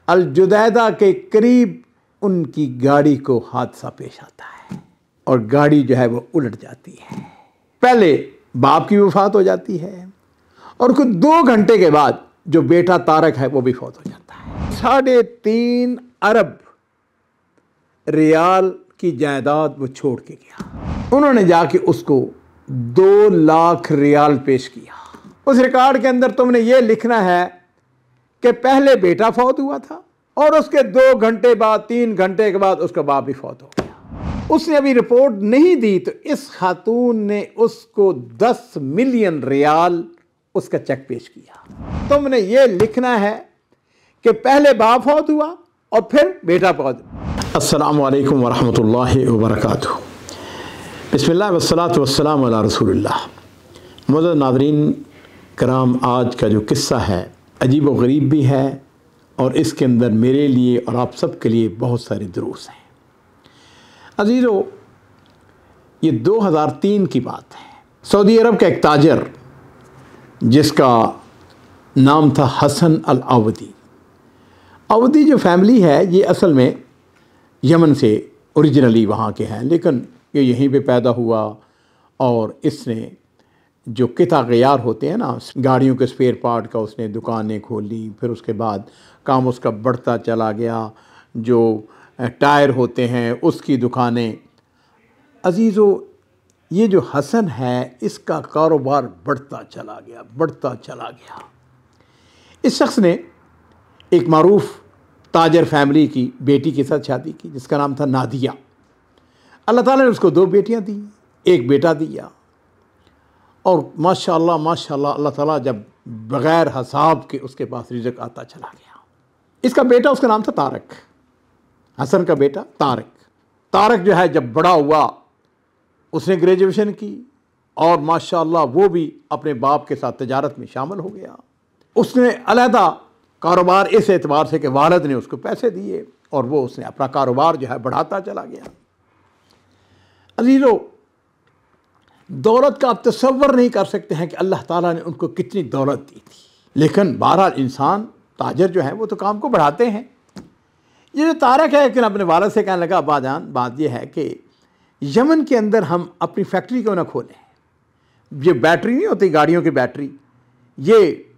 अल-जुदैदा के करीब उनकी गाड़ी को हादसा पेश आता है और गाड़ी जो है वो उलट जाती है। पहले बाप की वफ़ात हो जाती है और कुछ 2 घंटे के बाद जो बेटा तारक है वो भी फौत हो जाता है। 3.5 अरब रियाल की जायदाद वो छोड़ के गया। उन्होंने जाके उसको 2 लाख रियाल पेश किया। उस रिकॉर्ड के अंदर तुमने ये लिखना है कि पहले बेटा फौत हुआ था और उसके 2 घंटे बाद 3 घंटे के बाद उसका बाप भी फौत हो गया। उसने अभी रिपोर्ट नहीं दी तो इस खातून ने उसको 10 मिलियन रियाल उसका चेक पेश किया। तुमने ये लिखना है कि पहले बाप फौत हुआ और फिर बेटा फौत हुआ। अस्सलामु अलैकुम वरहमतुल्लाहि वबरकातुहू। बिस्मिल्लाह वस्सलातु वस्सलामु अला रसूलिल्लाह। मुअज़्ज़ज़ नाज़रीन कराम, आज का जो किस्सा है अजीब व गरीब भी है और इसके अंदर मेरे लिए और आप सब के लिए बहुत सारे दुरूस हैं। अजीज़ों, ये 2003 की बात है। सऊदी अरब का एक ताजर जिसका नाम था हसन अल अवदी। अवदी जो फैमिली है ये असल में यमन से ओरिजिनली वहाँ के हैं, लेकिन ये यहीं पे पैदा हुआ और इसने जो किता गयार होते हैं ना, गाड़ियों के स्पेयर पार्ट का, उसने दुकानें खोली। फिर उसके बाद काम उसका बढ़ता चला गया। जो टायर होते हैं उसकी दुकानें। अजीज़ों, ये जो हसन है इसका कारोबार बढ़ता चला गया। इस शख्स ने एक मारूफ ताजर फैमिली की बेटी के साथ शादी की जिसका नाम था नादिया। अल्लाह ताला ने उसको 2 बेटियां दी, एक बेटा दिया और माशाअल्लाह माशाअल्लाह अल्लाह ताला जब बग़ैर हिसाब के उसके पास रिज़्क़ आता चला गया। इसका बेटा, उसका नाम था तारक। हसन का बेटा तारक जो है जब बड़ा हुआ उसने ग्रेजुएशन की और माशाअल्लाह वो भी अपने बाप के साथ तिजारत में शामिल हो गया। उसने अलहदा कारोबार इस एतबार से कि वालिद ने उसको पैसे दिए और वो उसने अपना कारोबार जो है बढ़ाता चला गया। अजीज़ों, दौलत का आप तसव्वुर नहीं कर सकते हैं कि अल्लाह ताला ने उनको कितनी दौलत दी थी। लेकिन बहरहाल इंसान ताजर जो है वो तो काम को बढ़ाते हैं। ये जो तारक है लेकिन अपने वालिद से कहने लगा, अब्बाजान बात यह है कि यमन के अंदर हम अपनी फैक्ट्री क्यों ना खोलें। ये बैटरी नहीं होती गाड़ियों की बैटरी, ये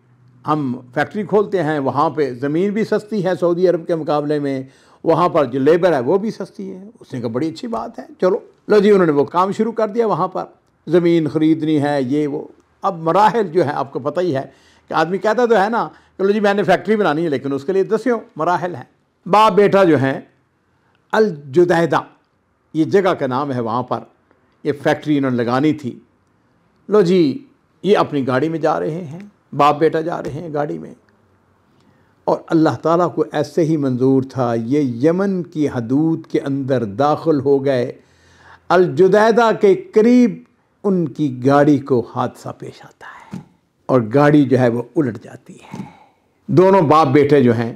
हम फैक्ट्री खोलते हैं। वहाँ पे ज़मीन भी सस्ती है सऊदी अरब के मुकाबले में, वहाँ पर जो लेबर है वो भी सस्ती है। उसने कहा बड़ी अच्छी बात है, चलो लो जी। उन्होंने वो काम शुरू कर दिया। वहाँ पर ज़मीन ख़रीदनी है, ये वो। अब मराहिल जो है आपको पता ही है कि आदमी कहता तो है ना कि लो जी मैंने फैक्ट्री बनानी है, लेकिन उसके लिए 10 मराहिल हैं। बाप बेटा जो हैं अल-जुदैदा, ये जगह का नाम है, वहाँ पर ये फैक्ट्री इन्होंने लगानी थी। लो जी, ये अपनी गाड़ी में जा रहे हैं, बाप बेटा जा रहे हैं गाड़ी में और अल्लाह ताला को ऐसे ही मंजूर था। ये यमन की हदूद के अंदर दाखिल हो गए। अल-जुदैदा के करीब उनकी गाड़ी को हादसा पेश आता है और गाड़ी जो है वो उलट जाती है। दोनों बाप बेटे जो हैं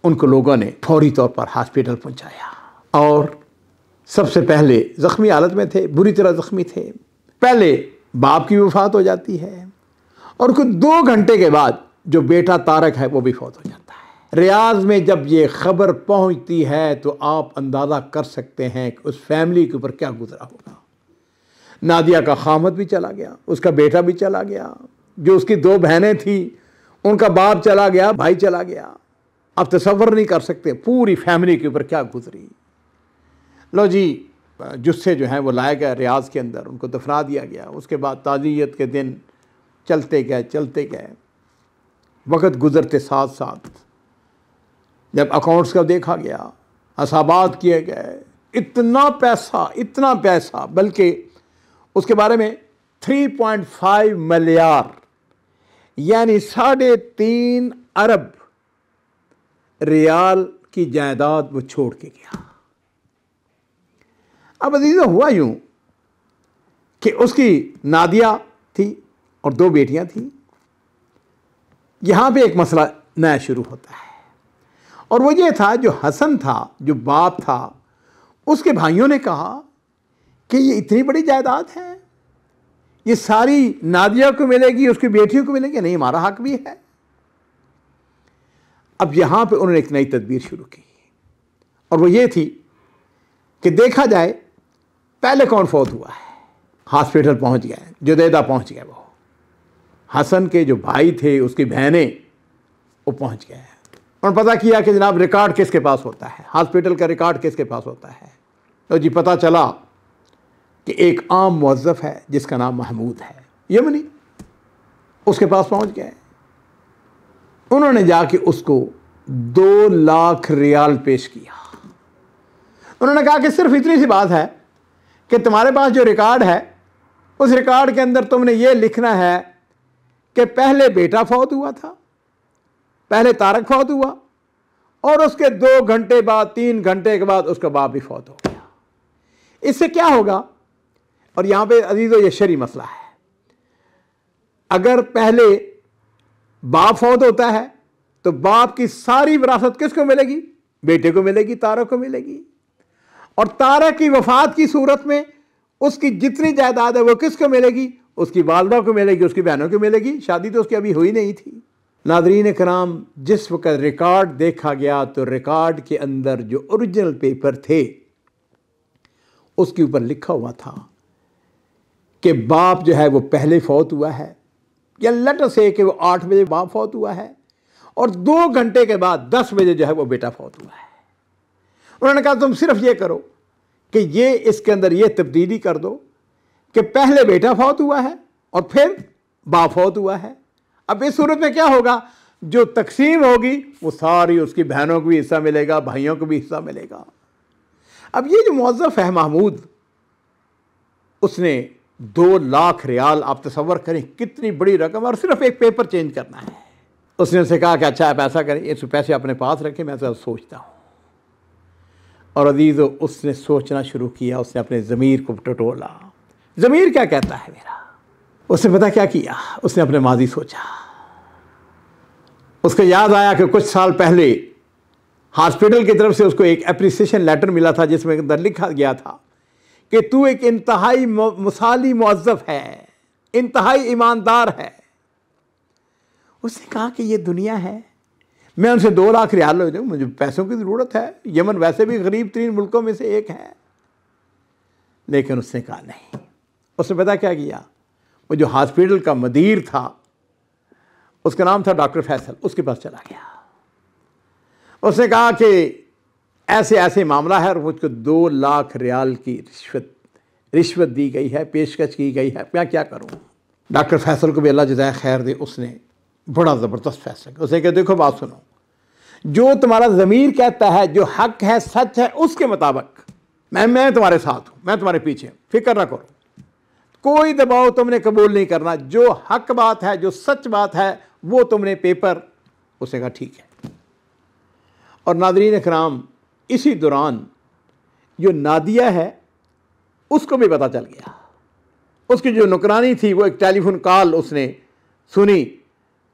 उनको लोगों ने फौरी तौर पर हॉस्पिटल पहुंचाया और सबसे पहले ज़ख्मी हालत में थे, बुरी तरह ज़ख्मी थे। पहले बाप की वफ़ात हो जाती है और कुछ 2 घंटे के बाद जो बेटा तारक है वो भी फौत हो जाता है। रियाज़ में जब ये ख़बर पहुंचती है तो आप अंदाज़ा कर सकते हैं कि उस फैमिली के ऊपर क्या गुजरा होगा। नादिया का खामद भी चला गया, उसका बेटा भी चला गया, जो उसकी 2 बहनें थी उनका बाप चला गया, भाई चला गया। आप तसव्वुर नहीं कर सकते पूरी फैमिली के ऊपर क्या गुजरी। लो जी, जुस्से जो हैं वो लाए गए रियाज़ के अंदर, उनको दफना दिया गया। उसके बाद ताज़ियत के दिन चलते गए। वक्त गुज़रते साथ साथ जब अकाउंट्स का देखा गया, हसाबात किए गए, इतना पैसा, बल्कि उसके बारे में 3.5 मिलियन यानी 3.5 अरब रियाल की जायदाद वो छोड़ के गया। अब अजीज़ हुआ यूं कि उसकी नादिया थी और 2 बेटियां थी। यहाँ पे एक मसला नया शुरू होता है और वो ये था, जो हसन था, जो बाप था, उसके भाइयों ने कहा कि ये इतनी बड़ी जायदाद है, ये सारी नादिया को मिलेगी, उसकी बेटियों को मिलेगी, नहीं हमारा हक भी है। अब यहाँ पे उन्होंने एक नई तदबीर शुरू की और वो ये थी कि देखा जाए पहले कौन फौत हुआ है। हॉस्पिटल पहुँच गए, जुदैदा पहुँच गए, वो हसन के जो भाई थे उसकी बहनें वो पहुँच गए और पता किया कि जनाब रिकॉर्ड किसके पास होता है, हॉस्पिटल का रिकॉर्ड किसके पास होता है। तो जी पता चला कि एक आम मुअज़्ज़फ़ है जिसका नाम महमूद है, यमनी, उसके पास पहुँच गए। उन्होंने जाके उसको 2 लाख रियाल पेश किया। उन्होंने कहा कि सिर्फ इतनी सी बात है कि तुम्हारे पास जो रिकॉर्ड है उस रिकॉर्ड के अंदर तुमने ये लिखना है कि पहले बेटा फौत हुआ था, पहले तारक फौत हुआ और उसके 2 घंटे बाद 3 घंटे के बाद उसका बाप भी फौत हो गया। इससे क्या होगा, और यहां पे अजीजों ये शरी मसला है, अगर पहले बाप फौत होता है तो बाप की सारी विरासत किसको मिलेगी, बेटे को मिलेगी, तारक को मिलेगी। और तारक की वफात की सूरत में उसकी जितनी जायदाद है वो किसको मिलेगी, उसकी वालदा को मिलेगी, उसकी बहनों को मिलेगी। शादी तो उसकी अभी हुई नहीं थी। नादरीन कराम, जिस वक्त रिकॉर्ड देखा गया तो रिकॉर्ड के अंदर जो ओरिजिनल पेपर थे उसके ऊपर लिखा हुआ था कि बाप जो है वो पहले फौत हुआ है, या लेटर से कि वो 8 बजे बाप फौत हुआ है और 2 घंटे के बाद 10 बजे जो है वो बेटा फौत हुआ है। उन्होंने कहा तुम सिर्फ ये करो कि ये इसके अंदर ये तब्दीली कर दो कि पहले बेटा फौत हुआ है और फिर बाप फौत हुआ है। अब इस सूरत में क्या होगा, जो तकसीम होगी वो सारी उसकी बहनों को भी हिस्सा मिलेगा, भाइयों को भी हिस्सा मिलेगा। अब ये जो मुअज़्ज़फ़ है महमूद, उसने 2 लाख रियाल, आप तसव्वुर करें कितनी बड़ी रकम, और सिर्फ एक पेपर चेंज करना है। उसने उनसे कहा कि अच्छा आप ऐसा करें, इस पैसे अपने पास रखें, मैं तो सोचता हूँ। और अजीज़ों, उसने सोचना शुरू किया, उसने अपने ज़मीर को टटोला, ज़मीर क्या कहता है मेरा। उसने पता क्या किया, उसने अपने माजी सोचा। उसको याद आया कि कुछ साल पहले हॉस्पिटल की तरफ से उसको एक एप्रिसिएशन लेटर मिला था जिसमें अंदर लिखा गया था कि तू एक इंतहाई मिसाली मुअज़्ज़फ़ है, इंतहाई ईमानदार है। उसने कहा कि ये दुनिया है, मैं उनसे 2 लाख रियाल ले दूँ, मुझे पैसों की ज़रूरत है, यमन वैसे भी गरीब 3 मुल्कों में से एक है। लेकिन उसने कहा नहीं। उसने पता क्या किया, वो जो हॉस्पिटल का मदीर था उसका नाम था डॉक्टर फैसल, उसके पास चला गया। उसने कहा कि ऐसे ऐसे मामला है और मुझको 2 लाख रियाल की रिश्वत दी गई है, पेशकश की गई है, मैं क्या करूं। डॉक्टर फैसल को भी अल्लाह जज़ाए खैर दे, उसने बड़ा ज़बरदस्त फैसला किया। उसने कहा देखो बात सुनो, जो तुम्हारा ज़मीर कहता है, जो हक है, सच है, उसके मुताबिक मैं तुम्हारे साथ हूँ, मैं तुम्हारे पीछे, फिक्र ना करो, कोई दबाव तुमने कबूल नहीं करना, जो हक बात है, जो सच बात है वो तुमने पेपर। उसने कहा ठीक है। और नादरीन इकराम, इसी दौरान जो नादिया है उसको भी पता चल गया। उसकी जो नुकरानी थी वो एक टेलीफोन कॉल उसने सुनी,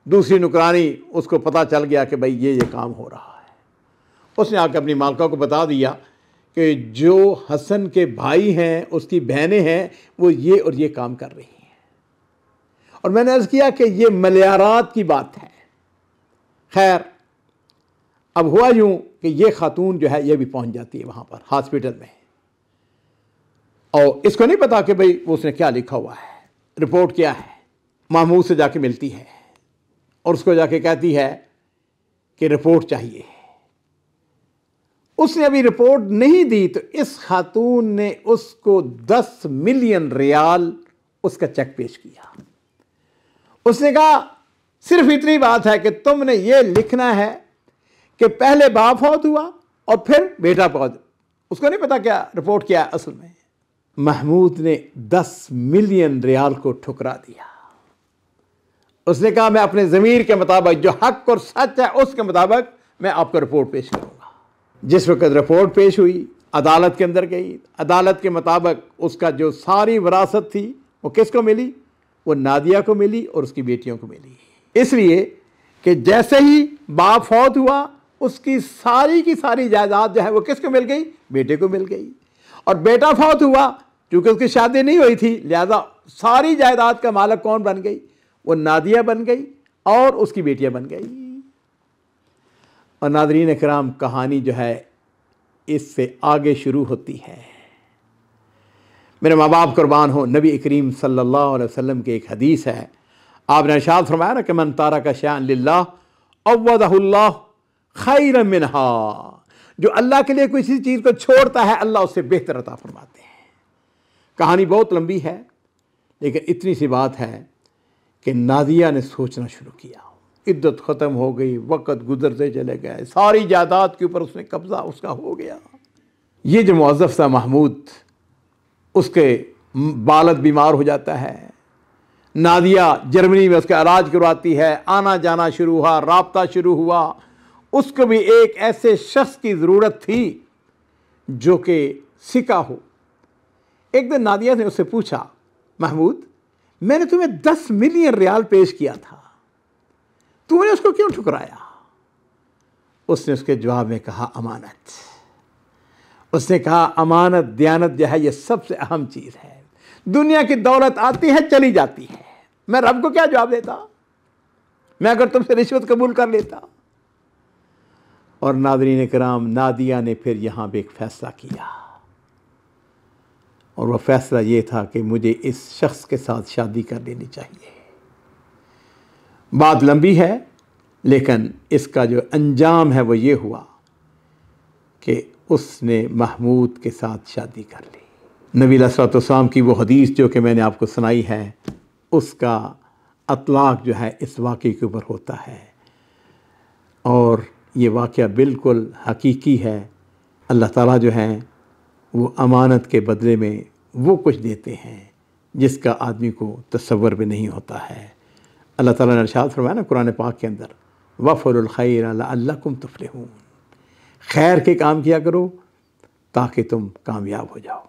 दूसरी नुकरानी, उसको पता चल गया कि भाई ये काम हो रहा है। उसने आकर अपनी मालका को बता दिया कि जो हसन के भाई हैं, उसकी बहनें हैं, वो ये और ये काम कर रही हैं। और मैंने अर्ज़ किया कि ये मलियारात की बात है। खैर, अब हुआ यूँ कि ये खातून जो है ये भी पहुंच जाती है वहाँ पर हॉस्पिटल में, और इसको नहीं पता कि भाई उसने क्या लिखा हुआ है, रिपोर्ट क्या है। महमूद से जाके मिलती है और उसको जाके कहती है कि रिपोर्ट चाहिए। उसने अभी रिपोर्ट नहीं दी तो इस खातून ने उसको 10 मिलियन रियाल उसका चेक पेश किया। उसने कहा सिर्फ इतनी बात है कि तुमने ये लिखना है कि पहले बाप फौत हुआ और फिर बेटा फौत। उसको नहीं पता क्या रिपोर्ट किया असल में। महमूद ने 10 मिलियन रियाल को ठुकरा दिया। उसने कहा मैं अपने ज़मीर के मुताबिक, जो हक और सच है उसके मुताबिक मैं आपको रिपोर्ट पेश करूंगा। जिस वक्त रिपोर्ट पेश हुई, अदालत के अंदर गई, अदालत के मुताबिक उसका जो सारी विरासत थी वो किसको मिली, वो नादिया को मिली और उसकी बेटियों को मिली। इसलिए कि जैसे ही बाप फौत हुआ उसकी सारी की सारी जायदाद जो है वो किसको मिल गई, बेटे को मिल गई। और बेटा फौत हुआ, क्योंकि उसकी शादी नहीं हुई थी, लिहाजा सारी जायदाद का मालिक कौन बन गई, वो नादिया बन गई और उसकी बेटियां बन गई। और नाज़रीन किराम, कहानी जो है इससे आगे शुरू होती है। मेरे माँ बाप कुर्बान हो, नबी करीम सल्लल्लाहु अलैहि वसल्लम की एक हदीस है। आपने इरशाद फरमाया ना कि मन तारका शैअन लिल्लाह अव्वदहुल्लाह खैरन मिनहा। जो अल्लाह के लिए किसी चीज़ को छोड़ता है, अल्लाह उससे बेहतर अता फरमाते हैं। कहानी बहुत लंबी है, लेकिन इतनी सी बात है कि नादिया ने सोचना शुरू किया। इद्दत ख़त्म हो गई, वक़्त गुजरते चले गए, सारी जायदाद के ऊपर उसने कब्ज़ा उसका हो गया। ये जो मुअज़्ज़फ़ था महमूद, उसके बालद बीमार हो जाता है। नादिया जर्मनी में उसका इलाज करवाती है, आना जाना शुरू हुआ, राब्ता शुरू हुआ। उसको भी एक ऐसे शख्स की ज़रूरत थी जो कि सिका हो। एक दिन नादिया ने उससे पूछा, महमूद, मैंने तुम्हें 10 मिलियन रियाल पेश किया था, तूने उसको क्यों ठुकराया? उसने उसके जवाब में कहा, अमानत। उसने कहा, अमानत दयानत जो है ये सबसे अहम चीज़ है। दुनिया की दौलत आती है चली जाती है, मैं रब को क्या जवाब देता? मैं अगर तुमसे रिश्वत कबूल कर लेता। और नाज़रीन किराम, नादिया ने फिर यहाँ पे एक फ़ैसला किया, और वह फ़ैसला ये था कि मुझे इस शख्स के साथ शादी कर लेनी चाहिए। बात लंबी है, लेकिन इसका जो अंजाम है वो ये हुआ कि उसने महमूद के साथ शादी कर ली। नबी अलैहिस्सलाम की वो हदीस जो कि मैंने आपको सुनाई है, उसका अतलाक़ जो है इस वाक़े के ऊपर होता है, और ये वाक़या बिल्कुल हकीकी है। अल्लाह ताला जो है वो अमानत के बदले में वो कुछ देते हैं जिसका आदमी को तसव्वुर भी नहीं होता है। अल्लाह ताला ने इरशाद फरमाया ना कुरान पाक के अंदर, वफ़अलुल खैर लअल्लकुम तुफ़्लिहून, खैर के काम किया करो ताकि तुम कामयाब हो जाओ।